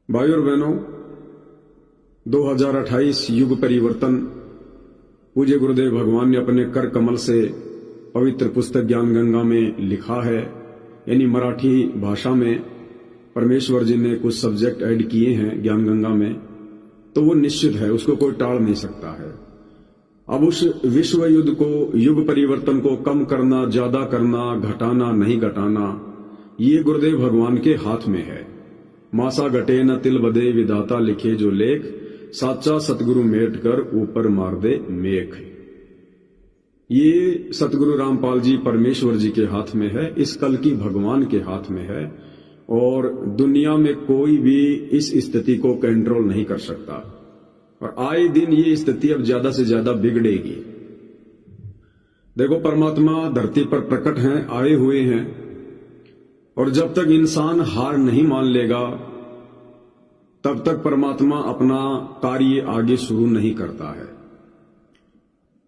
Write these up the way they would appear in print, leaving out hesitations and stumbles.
भाई और बहनों, 2028 युग परिवर्तन पूज्य गुरुदेव भगवान ने अपने कर कमल से पवित्र पुस्तक ज्ञान गंगा में लिखा है। यानी मराठी भाषा में परमेश्वर जी ने कुछ सब्जेक्ट ऐड किए हैं ज्ञान गंगा में, तो वो निश्चित है, उसको कोई टाल नहीं सकता है। अब उस विश्व युद्ध को, युग परिवर्तन को कम करना, ज्यादा करना, घटाना नहीं घटाना, ये गुरुदेव भगवान के हाथ में है। मासा घटे न तिल बदे, विधाता लिखे जो लेख, साचा सतगुरु मेट कर ऊपर मार दे मेघ। ये सतगुरु रामपाल जी परमेश्वर जी के हाथ में है, इस कल की भगवान के हाथ में है, और दुनिया में कोई भी इस स्थिति को कंट्रोल नहीं कर सकता। और आए दिन ये स्थिति अब ज्यादा से ज्यादा बिगड़ेगी। देखो, परमात्मा धरती पर प्रकट हैं, आए हुए हैं, और जब तक इंसान हार नहीं मान लेगा तब तक परमात्मा अपना कार्य आगे शुरू नहीं करता है।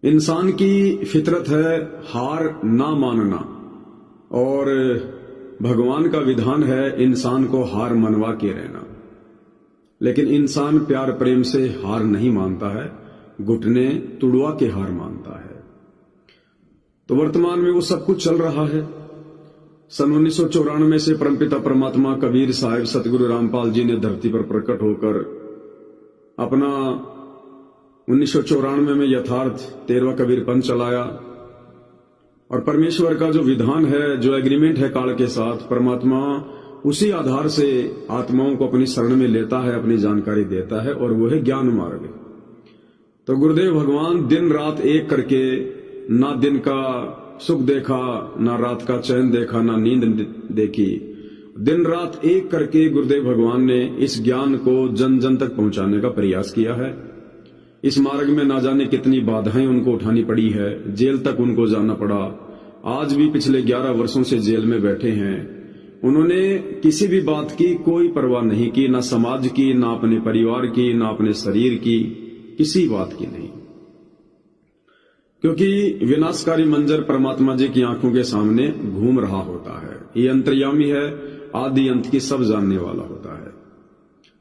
इंसान की फितरत है हार ना मानना, और भगवान का विधान है इंसान को हार मनवा के रहना। लेकिन इंसान प्यार प्रेम से हार नहीं मानता है, घुटने तुड़वा के हार मानता है। तो वर्तमान में वो सब कुछ चल रहा है। सन 1994 से परमपिता परमात्मा कबीर साहिब सतगुरु रामपाल जी ने धरती पर प्रकट होकर अपना 1994 में यथार्थ 13वां कबीर पंथ चलाया। और परमेश्वर का जो विधान है, जो एग्रीमेंट है काल के साथ, परमात्मा उसी आधार से आत्माओं को अपनी शरण में लेता है, अपनी जानकारी देता है, और वो है ज्ञान मार्ग। तो गुरुदेव भगवान दिन रात एक करके, ना दिन का सुख देखा, ना रात का चैन देखा, ना नींद देखी, दिन रात एक करके गुरुदेव भगवान ने इस ज्ञान को जन जन तक पहुंचाने का प्रयास किया है। इस मार्ग में ना जाने कितनी बाधाएं उनको उठानी पड़ी है, जेल तक उनको जाना पड़ा। आज भी पिछले 11 वर्षों से जेल में बैठे हैं। उन्होंने किसी भी बात की कोई परवाह नहीं की, ना समाज की, ना अपने परिवार की, ना अपने शरीर की, किसी बात की नहीं। क्योंकि विनाशकारी मंजर परमात्मा जी की आंखों के सामने घूम रहा होता है। ये अंतर्यामी है, आदि अंत की सब जानने वाला होता है।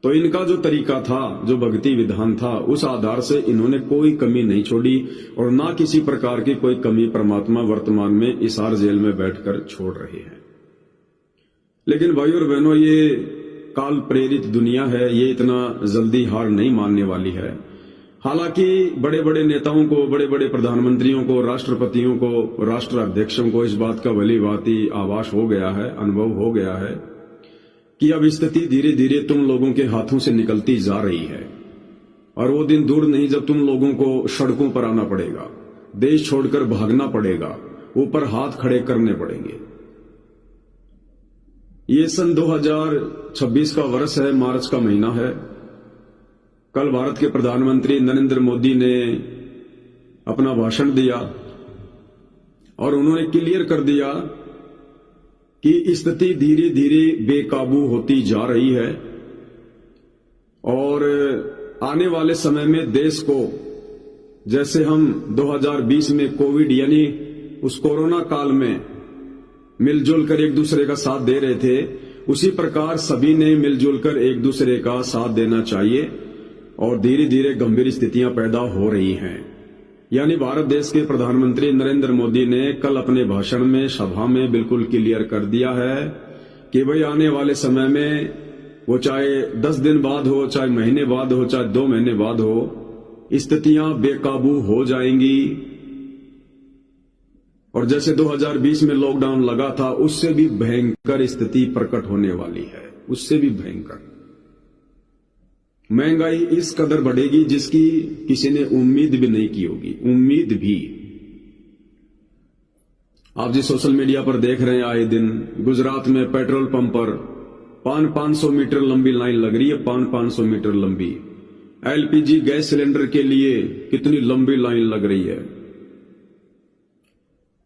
तो इनका जो तरीका था, जो भक्ति विधान था, उस आधार से इन्होंने कोई कमी नहीं छोड़ी, और ना किसी प्रकार की कोई कमी परमात्मा वर्तमान में इसार जेल में बैठकर छोड़ रहे हैं। लेकिन भाई और बहनों, ये काल प्रेरित दुनिया है, ये इतना जल्दी हार नहीं मानने वाली है। हालांकि बड़े बड़े नेताओं को, बड़े बड़े प्रधानमंत्रियों को, राष्ट्रपतियों को, राष्ट्र अध्यक्षों को इस बात का भली भांति आभास हो गया है, अनुभव हो गया है कि अब स्थिति धीरे धीरे तुम लोगों के हाथों से निकलती जा रही है। और वो दिन दूर नहीं जब तुम लोगों को सड़कों पर आना पड़ेगा, देश छोड़कर भागना पड़ेगा, ऊपर हाथ खड़े करने पड़ेंगे। ये सन 2026 का वर्ष है, मार्च का महीना है। कल भारत के प्रधानमंत्री नरेंद्र मोदी ने अपना भाषण दिया, और उन्होंने क्लियर कर दिया कि स्थिति धीरे धीरे बेकाबू होती जा रही है, और आने वाले समय में देश को, जैसे हम 2020 में कोविड यानी उस कोरोना काल में मिलजुल कर एक दूसरे का साथ दे रहे थे, उसी प्रकार सभी ने मिलजुल कर एक दूसरे का साथ देना चाहिए। और धीरे धीरे गंभीर स्थितियां पैदा हो रही हैं। यानी भारत देश के प्रधानमंत्री नरेंद्र मोदी ने कल अपने भाषण में, सभा में बिल्कुल क्लियर कर दिया है कि भाई आने वाले समय में, वो चाहे 10 दिन बाद हो, चाहे महीने बाद हो, चाहे 2 महीने बाद हो, स्थितियां बेकाबू हो जाएंगी। और जैसे 2020 में लॉकडाउन लगा था, उससे भी भयंकर स्थिति प्रकट होने वाली है, उससे भी भयंकर। महंगाई इस कदर बढ़ेगी जिसकी किसी ने उम्मीद भी नहीं की होगी, उम्मीद भी। आप जी सोशल मीडिया पर देख रहे हैं, आए दिन गुजरात में पेट्रोल पंप पर 500 मीटर लंबी लाइन लग रही है, 500 मीटर लंबी। एलपीजी गैस सिलेंडर के लिए कितनी लंबी लाइन लग रही है।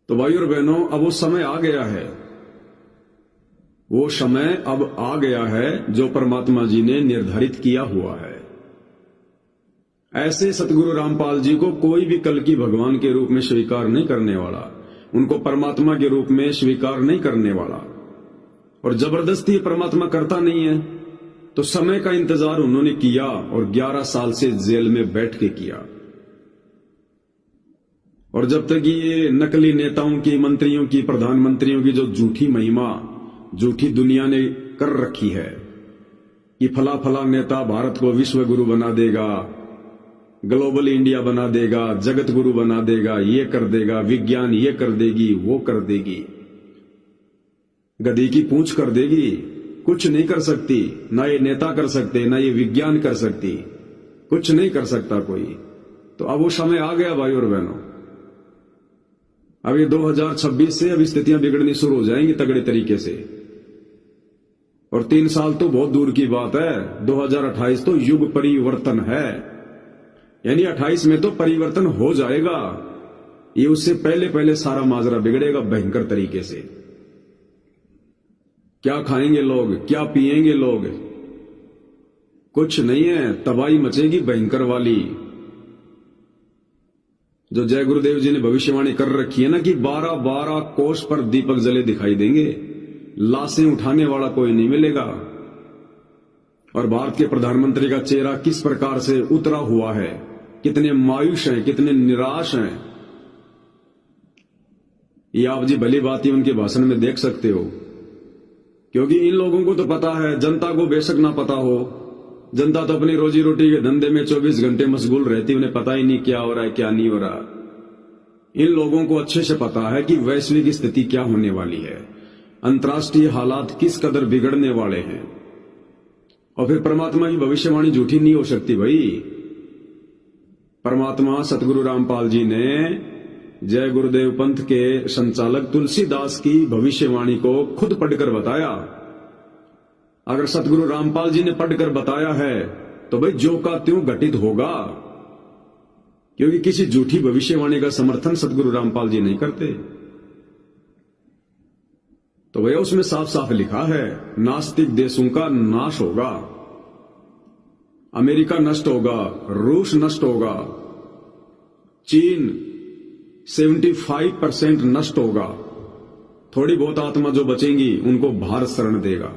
तो भाई और बहनों, अब वो समय आ गया है, वो समय अब आ गया है जो परमात्मा जी ने निर्धारित किया हुआ है। ऐसे सतगुरु रामपाल जी को कोई भी कल की भगवान के रूप में स्वीकार नहीं करने वाला, उनको परमात्मा के रूप में स्वीकार नहीं करने वाला। और जबरदस्ती परमात्मा करता नहीं है, तो समय का इंतजार उन्होंने किया और 11 साल से जेल में बैठ के किया। और जब तक ये नकली नेताओं की, मंत्रियों की, प्रधानमंत्रियों की जो झूठी महिमा, झूठी दुनिया ने कर रखी है कि फला फला नेता भारत को विश्व गुरु बना देगा, ग्लोबल इंडिया बना देगा, जगत गुरु बना देगा, ये कर देगा, विज्ञान ये कर देगी, वो कर देगी, गधी की पूंछ कर देगी, कुछ नहीं कर सकती। ना ये नेता कर सकते, ना ये विज्ञान कर सकती, कुछ नहीं कर सकता कोई। तो अब वो समय आ गया भाई और बहनों। अब ये 2026 से अब स्थितियां बिगड़नी शुरू हो जाएंगी तगड़े तरीके से। और 3 साल तो बहुत दूर की बात है, 2028 तो युग परिवर्तन है, यानी 28 में तो परिवर्तन हो जाएगा। ये उससे पहले पहले सारा माजरा बिगड़ेगा भयंकर तरीके से। क्या खाएंगे लोग, क्या पिएंगे लोग, कुछ नहीं है, तबाही मचेगी भयंकर वाली। जो जय गुरुदेव जी ने भविष्यवाणी कर रखी है ना कि 12-12 कोस पर दीपक जले दिखाई देंगे, लाशें उठाने वाला कोई नहीं मिलेगा। और भारत के प्रधानमंत्री का चेहरा किस प्रकार से उतरा हुआ है, कितने मायूस हैं, कितने निराश हैं, ये आप जी भली बात ही उनके भाषण में देख सकते हो। क्योंकि इन लोगों को तो पता है, जनता को बेशक ना पता हो, जनता तो अपनी रोजी रोटी के धंधे में 24 घंटे मशगूल रहती, उन्हें पता ही नहीं क्या हो रहा है क्या नहीं हो रहा। इन लोगों को अच्छे से पता है कि वैश्विक स्थिति क्या होने वाली है, अंतर्राष्ट्रीय हालात किस कदर बिगड़ने वाले हैं। और फिर परमात्मा की भविष्यवाणी झूठी नहीं हो सकती भाई। परमात्मा सतगुरु रामपाल जी ने जय गुरुदेव पंथ के संचालक तुलसीदास की भविष्यवाणी को खुद पढ़कर बताया। अगर सतगुरु रामपाल जी ने पढ़कर बताया है तो भाई जो का त्यों घटित होगा, क्योंकि किसी झूठी भविष्यवाणी का समर्थन सतगुरु रामपाल जी नहीं करते। तो भैया उसमें साफ साफ लिखा है, नास्तिक देशों का नाश होगा, अमेरिका नष्ट होगा, रूस नष्ट होगा, चीन 75% नष्ट होगा, थोड़ी बहुत आत्मा जो बचेंगी उनको भारत शरण देगा।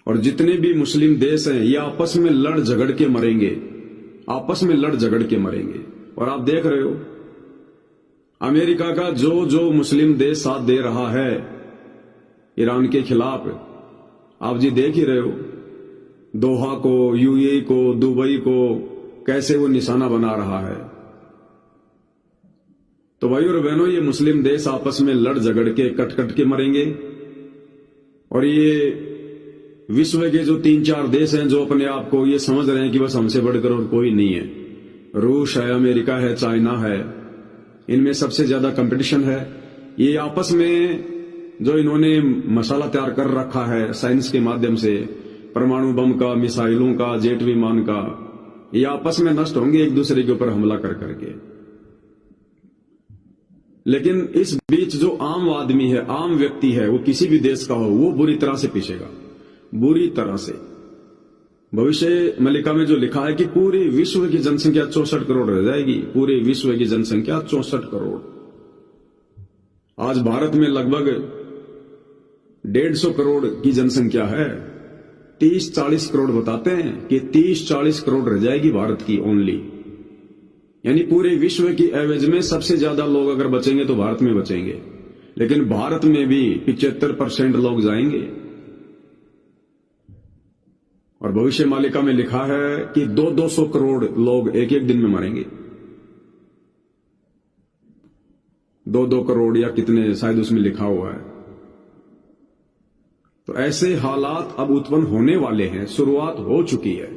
और जितने भी मुस्लिम देश हैं ये आपस में लड़ झगड़ के मरेंगे, आपस में लड़ झगड़ के मरेंगे। और आप देख रहे हो अमेरिका का जो जो मुस्लिम देश साथ दे रहा है ईरान के खिलाफ, आप जी देख ही रहे हो, दोहा को, यूएई को, दुबई को कैसे वो निशाना बना रहा है। तो भाई और बहनों, ये मुस्लिम देश आपस में लड़ झगड़ के कट कट के मरेंगे। और ये विश्व के जो 3-4 देश हैं जो अपने आप को ये समझ रहे हैं कि बस हमसे बढ़कर और कोई नहीं है, रूस है, अमेरिका है, चाइना है, इनमें सबसे ज्यादा कंपटीशन है। ये आपस में जो इन्होंने मसाला तैयार कर रखा है साइंस के माध्यम से, परमाणु बम का, मिसाइलों का, जेट विमान का, ये आपस में नष्ट होंगे एक दूसरे के ऊपर हमला कर करके। लेकिन इस बीच जो आम आदमी है, आम व्यक्ति है, वो किसी भी देश का हो, वो बुरी तरह से पीछेगा, बुरी तरह से। भविष्य मलिका में जो लिखा है कि पूरे विश्व की जनसंख्या 64 करोड़ रह जाएगी, पूरे विश्व की जनसंख्या 64 करोड़। आज भारत में लगभग 150 करोड़ की जनसंख्या है, 30-40 करोड़ बताते हैं कि 30-40 करोड़ रह जाएगी भारत की ओनली। यानी पूरे विश्व की एवरेज में सबसे ज्यादा लोग अगर बचेंगे तो भारत में बचेंगे, लेकिन भारत में भी 75% लोग जाएंगे। और भविष्य मालिका में लिखा है कि 200 करोड़ लोग एक एक दिन में मरेंगे, 2 करोड़ या कितने शायद उसमें लिखा हुआ है। तो ऐसे हालात अब उत्पन्न होने वाले हैं, शुरुआत हो चुकी है।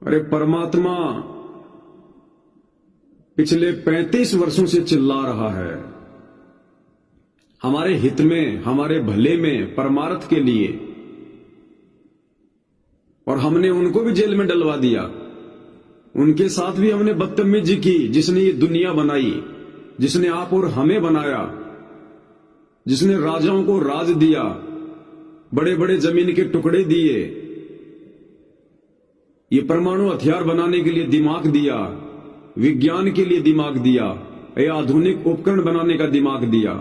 अरे परमात्मा पिछले 35 वर्षों से चिल्ला रहा है हमारे हित में, हमारे भले में, परमार्थ के लिए, और हमने उनको भी जेल में डलवा दिया। उनके साथ भी हमने बदतमीजी की, जिसने ये दुनिया बनाई, जिसने आप और हमें बनाया, जिसने राजाओं को राज दिया, बड़े बड़े जमीन के टुकड़े दिए, ये परमाणु हथियार बनाने के लिए दिमाग दिया, विज्ञान के लिए दिमाग दिया, ये आधुनिक उपकरण बनाने का दिमाग दिया।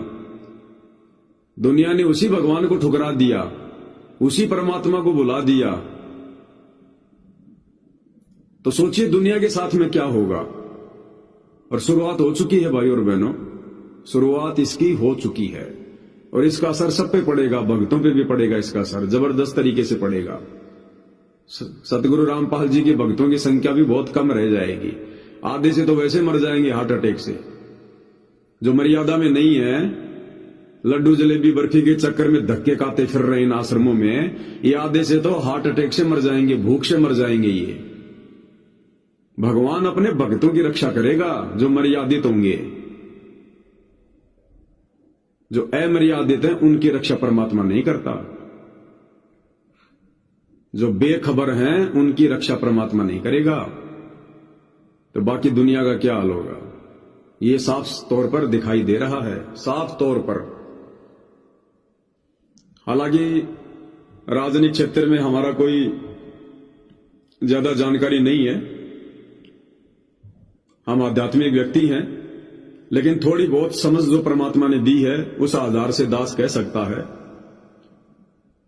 दुनिया ने उसी भगवान को ठुकरा दिया, उसी परमात्मा को बुला दिया, तो सोचिए दुनिया के साथ में क्या होगा। और शुरुआत हो चुकी है भाई और बहनों, शुरुआत इसकी हो चुकी है और इसका असर सब पे पड़ेगा, भक्तों पे भी पड़ेगा, इसका असर जबरदस्त तरीके से पड़ेगा। सतगुरु रामपाल जी के भक्तों की संख्या भी बहुत कम रह जाएगी, आधे से तो वैसे मर जाएंगे हार्ट अटैक से, जो मर्यादा में नहीं है, लड्डू जलेबी बर्फी के चक्कर में धक्के खाते फिर रहे इन आश्रमों में, ये आधे से तो हार्ट अटैक से मर जाएंगे, भूख से मर जाएंगे। ये भगवान अपने भक्तों की रक्षा करेगा जो मर्यादित होंगे, जो अमर्यादित हैं उनकी रक्षा परमात्मा नहीं करता, जो बेखबर हैं उनकी रक्षा परमात्मा नहीं करेगा। तो बाकी दुनिया का क्या हाल होगा, ये साफ तौर पर दिखाई दे रहा है, साफ तौर पर। हालांकि राजनीतिक क्षेत्र में हमारा कोई ज्यादा जानकारी नहीं है, हम आध्यात्मिक व्यक्ति हैं, लेकिन थोड़ी बहुत समझ जो परमात्मा ने दी है उस आधार से दास कह सकता है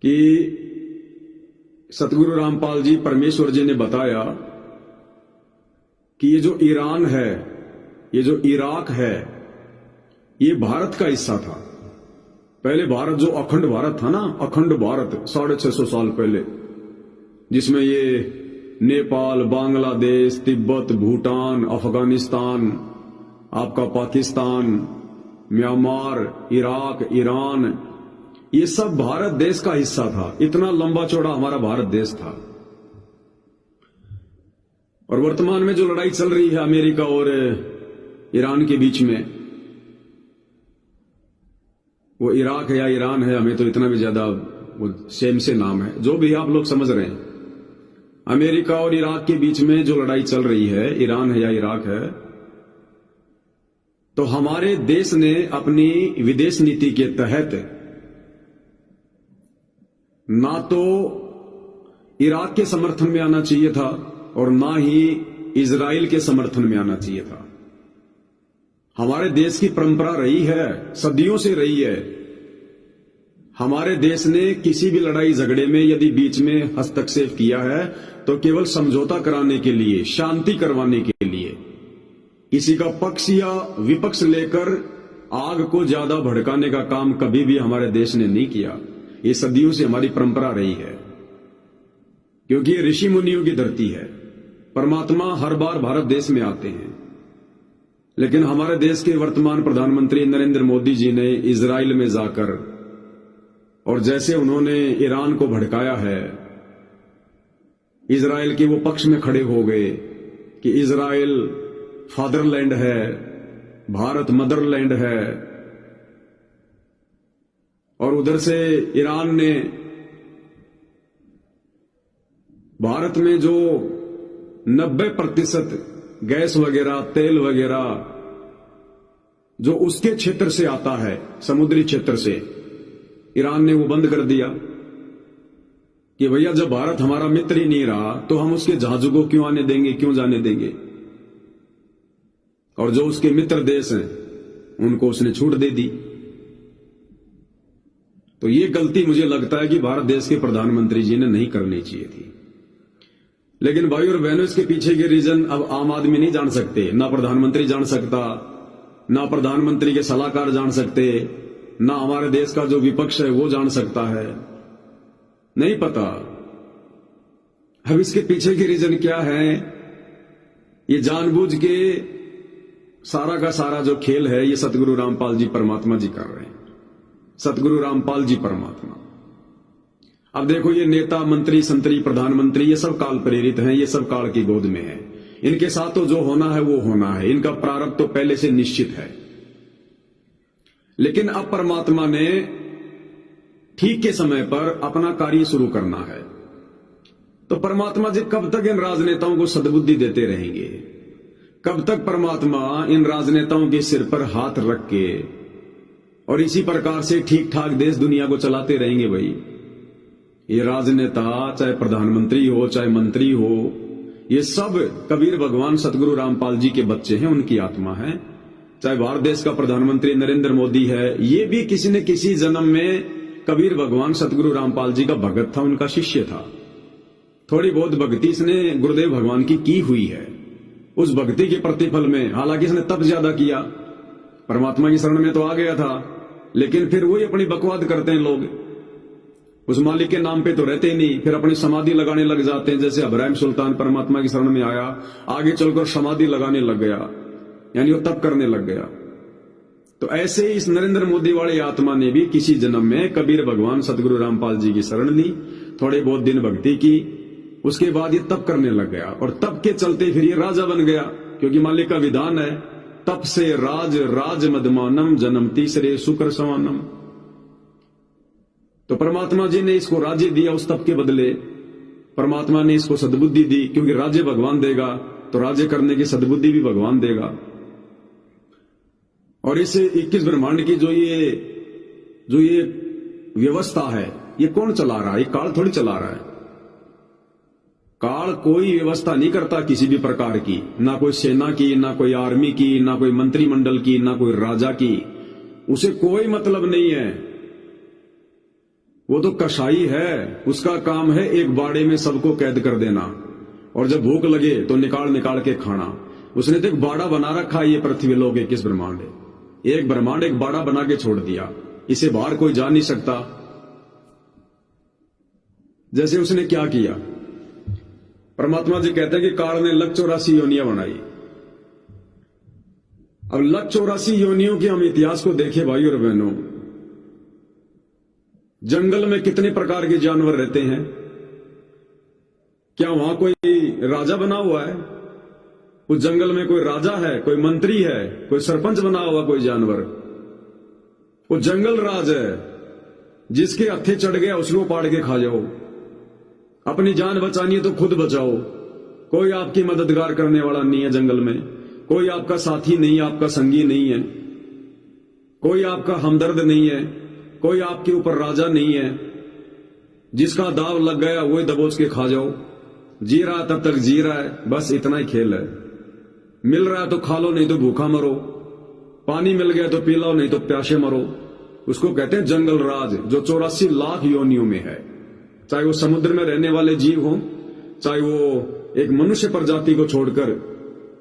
कि सतगुरु रामपाल जी परमेश्वर जी ने बताया कि ये जो ईरान है, ये जो इराक है, ये भारत का हिस्सा था। पहले भारत जो अखंड भारत था ना, अखंड भारत 650 साल पहले, जिसमें ये नेपाल, बांग्लादेश, तिब्बत, भूटान, अफगानिस्तान, आपका पाकिस्तान, म्यांमार, इराक, ईरान, ये सब भारत देश का हिस्सा था। इतना लंबा चौड़ा हमारा भारत देश था। और वर्तमान में जो लड़ाई चल रही है अमेरिका और ईरान के बीच में, वो इराक है या ईरान है, हमें तो इतना भी ज्यादा वो सेम से नाम है, जो भी आप लोग समझ रहे हैं। अमेरिका और इराक के बीच में जो लड़ाई चल रही है, ईरान है या इराक है, तो हमारे देश ने अपनी विदेश नीति के तहत ना तो इराक के समर्थन में आना चाहिए था और ना ही इजराइल के समर्थन में आना चाहिए था। हमारे देश की परंपरा रही है, सदियों से रही है, हमारे देश ने किसी भी लड़ाई झगड़े में यदि बीच में हस्तक्षेप किया है तो केवल समझौता कराने के लिए, शांति करवाने के लिए, किसी का पक्ष या विपक्ष लेकर आग को ज्यादा भड़काने का काम कभी भी हमारे देश ने नहीं किया। ये सदियों से हमारी परंपरा रही है, क्योंकि ये ऋषि मुनियों की धरती है। परमात्मा हर बार भारत देश में आते हैं, लेकिन हमारे देश के वर्तमान प्रधानमंत्री नरेंद्र मोदी जी ने इजराइल में जाकर और जैसे उन्होंने ईरान को भड़काया है, इजराइल के वो पक्ष में खड़े हो गए कि इजराइल फादरलैंड है, भारत मदरलैंड है, और उधर से ईरान ने भारत में जो 90% गैस वगैरह, तेल वगैरह जो उसके क्षेत्र से आता है, समुद्री क्षेत्र से, ईरान ने वो बंद कर दिया कि भैया जब भारत हमारा मित्र ही नहीं रहा तो हम उसके जहाजों को क्यों आने देंगे, क्यों जाने देंगे। और जो उसके मित्र देश हैं उनको उसने छूट दे दी। तो ये गलती मुझे लगता है कि भारत देश के प्रधानमंत्री जी ने नहीं करनी चाहिए थी। लेकिन भाई और बहनों, इसके पीछे के रीजन अब आम आदमी नहीं जान सकते, ना प्रधानमंत्री जान सकता, ना प्रधानमंत्री के सलाहकार जान सकते, ना हमारे देश का जो विपक्ष है वो जान सकता है, नहीं पता। अब इसके पीछे के रीजन क्या है, ये जानबूझ के सारा का सारा जो खेल है ये सतगुरु रामपाल जी परमात्मा जी कर रहे हैं। सतगुरु रामपाल जी परमात्मा। अब देखो, ये नेता, मंत्री, संतरी, प्रधानमंत्री, ये सब काल प्रेरित हैं, ये सब काल की गोद में है। इनके साथ तो जो होना है वो होना है, इनका प्रारब्ध तो पहले से निश्चित है। लेकिन अब परमात्मा ने ठीक के समय पर अपना कार्य शुरू करना है। तो परमात्मा जी कब तक इन राजनेताओं को सद्बुद्धि देते रहेंगे? कब तक परमात्मा इन राजनेताओं के सिर पर हाथ रख के और इसी प्रकार से ठीक ठाक देश दुनिया को चलाते रहेंगे? भाई, ये राजनेता, चाहे प्रधानमंत्री हो, चाहे मंत्री हो, ये सब कबीर भगवान सतगुरु रामपाल जी के बच्चे हैं, उनकी आत्मा है। चाहे भारत देश का प्रधानमंत्री नरेंद्र मोदी है, ये भी किसी न किसी जन्म में कबीर भगवान सतगुरु रामपाल जी का भगत था, उनका शिष्य था। थोड़ी बहुत भक्ति इसने गुरुदेव भगवान की हुई है। उस भक्ति के प्रतिफल में, हालांकि इसने तप ज्यादा किया, परमात्मा की शरण में तो आ गया था, लेकिन फिर वही अपनी बकवाद करते हैं लोग, उस मालिक के नाम पे तो रहते ही नहीं, फिर अपनी समाधि लगाने लग जाते हैं। जैसे इब्राहिम सुल्तान परमात्मा की शरण में आया, आगे चलकर समाधि लगाने लग गया, यानी वो तप करने लग गया। तो ऐसे ही इस नरेंद्र मोदी वाले आत्मा ने भी किसी जन्म में कबीर भगवान सतगुरु रामपाल जी की शरण ली, थोड़े बहुत दिन भक्ति की, उसके बाद ये तप करने लग गया, और तप के चलते फिर ये राजा बन गया, क्योंकि मालिक का विधान है, तप से राज मदमानम जन्म तीसरे शुक्र सवानम। तो परमात्मा जी ने इसको राज्य दिया, उस तप के बदले परमात्मा ने इसको सद्बुद्धि दी, क्योंकि राज्य भगवान देगा तो राज्य करने की सद्बुद्धि भी भगवान देगा। और इस 21 ब्रह्मांड की जो ये व्यवस्था है, ये कौन चला रहा है? ये काल थोड़ी चला रहा है। काल कोई व्यवस्था नहीं करता किसी भी प्रकार की, ना कोई सेना की, ना कोई आर्मी की, ना कोई मंत्रिमंडल की, ना कोई राजा की, उसे कोई मतलब नहीं है। वो तो कसाई है, उसका काम है एक बाड़े में सबको कैद कर देना, और जब भूख लगे तो निकाल के खाना। उसने तो एक बाड़ा बना रखा है, ये पृथ्वी लोक 21 ब्रह्मांड है। एक ब्रह्मांड एक बाड़ा बना के छोड़ दिया, इसे बाहर कोई जा नहीं सकता। जैसे उसने क्या किया, परमात्मा जी कहते हैं कि काल ने 184 योनियां बनाई। अब 184 योनियों के हम इतिहास को देखें भाई और बहनों, जंगल में कितने प्रकार के जानवर रहते हैं? क्या वहां कोई राजा बना हुआ है? उस जंगल में कोई राजा है, कोई मंत्री है, कोई सरपंच बना हुआ कोई जानवर? वो जंगल राज है, जिसके हत्थे चढ़ गया उसको पाड़ के खा जाओ। अपनी जान बचानी है तो खुद बचाओ। कोई आपकी मददगार करने वाला नहीं है जंगल में, कोई आपका साथी नहीं, आपका संगी नहीं है, कोई आपका हमदर्द नहीं है, कोई आपके ऊपर राजा नहीं है। जिसका दाव लग गया वही दबोच के खा जाओ। जी रहा तब तक जी रहा है, बस इतना ही खेल है। मिल रहा है तो खा लो, नहीं तो भूखा मरो। पानी मिल गया तो पी लो, नहीं तो प्यासे मरो। उसको कहते हैं जंगल राज, जो 84 लाख योनियों में है। चाहे वो समुद्र में रहने वाले जीव हों, चाहे वो एक मनुष्य प्रजाति को छोड़कर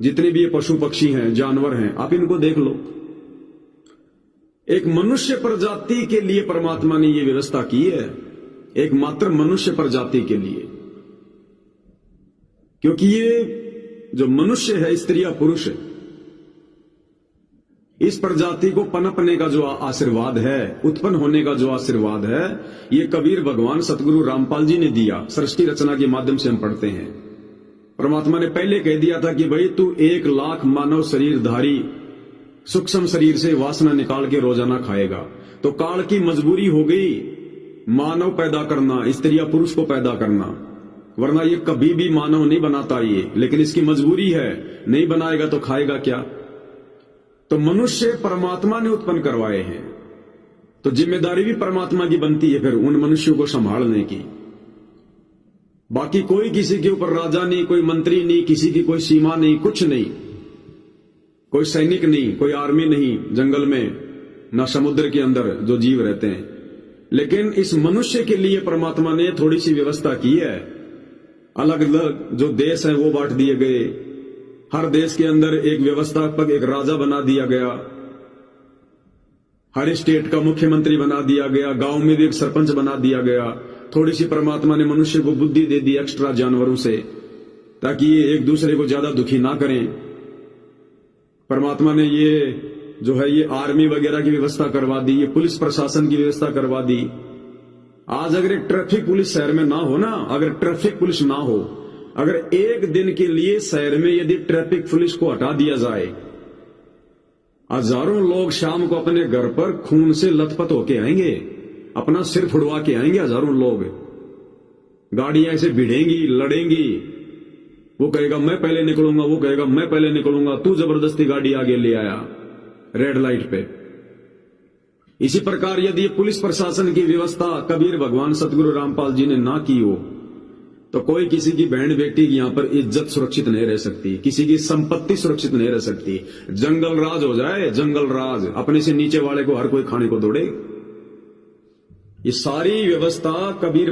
जितने भी ये पशु पक्षी हैं, जानवर हैं, आप इनको देख लो। एक मनुष्य प्रजाति के लिए परमात्मा ने ये व्यवस्था की है, एकमात्र मनुष्य प्रजाति के लिए। क्योंकि ये जो मनुष्य है, स्त्री या पुरुष, इस प्रजाति को पनपने का जो आशीर्वाद है, उत्पन्न होने का जो आशीर्वाद है, ये कबीर भगवान सतगुरु रामपाल जी ने दिया। सृष्टि रचना के माध्यम से हम पढ़ते हैं, परमात्मा ने पहले कह दिया था कि भाई तू 1 लाख मानव शरीरधारी सूक्ष्म शरीर से वासना निकाल के रोजाना खाएगा। तो काल की मजबूरी हो गई मानव पैदा करना, स्त्री या पुरुष को पैदा करना, वरना ये कभी भी मानव नहीं बनाता ये, लेकिन इसकी मजबूरी है, नहीं बनाएगा तो खाएगा क्या? तो मनुष्य परमात्मा ने उत्पन्न करवाए हैं, तो जिम्मेदारी भी परमात्मा की बनती है फिर उन मनुष्यों को संभालने की। बाकी कोई किसी के ऊपर राजा नहीं, कोई मंत्री नहीं, किसी की कोई सीमा नहीं, कुछ नहीं, कोई सैनिक नहीं, कोई आर्मी नहीं जंगल में, ना समुद्र के अंदर जो जीव रहते हैं। लेकिन इस मनुष्य के लिए परमात्मा ने थोड़ी सी व्यवस्था की है। अलग अलग जो देश हैं वो बांट दिए गए, हर देश के अंदर एक व्यवस्थापक, एक राजा बना दिया गया, हर स्टेट का मुख्यमंत्री बना दिया गया, गांव में भी एक सरपंच बना दिया गया। थोड़ी सी परमात्मा ने मनुष्य को बुद्धि दे दी एक्स्ट्रा जानवरों से, ताकि ये एक दूसरे को ज्यादा दुखी ना करें। परमात्मा ने ये जो है ये आर्मी वगैरह की व्यवस्था करवा दी, ये पुलिस प्रशासन की व्यवस्था करवा दी। आज अगर एक ट्रैफिक पुलिस शहर में ना हो ना, अगर ट्रैफिक पुलिस ना हो, अगर एक दिन के लिए शहर में यदि ट्रैफिक पुलिस को हटा दिया जाए, हजारों लोग शाम को अपने घर पर खून से लथपथ होके आएंगे, अपना सिर फुड़वा के आएंगे। हजारों लोग, गाड़ियां ऐसे भिड़ेंगी, लड़ेंगी। वो कहेगा मैं पहले निकलूंगा, वो कहेगा मैं पहले निकलूंगा, तू जबरदस्ती गाड़ी आगे ले आया रेड लाइट पे। इसी प्रकार यदि पुलिस प्रशासन की व्यवस्था कबीर भगवान सतगुरु रामपाल जी ने ना की हो, तो कोई किसी की बहन बेटी की यहां पर इज्जत सुरक्षित नहीं रह सकती, किसी की संपत्ति सुरक्षित नहीं रह सकती। जंगल राज हो जाए, जंगल राज, अपने से नीचे वाले को हर कोई खाने को दौड़े। ये सारी व्यवस्था कबीर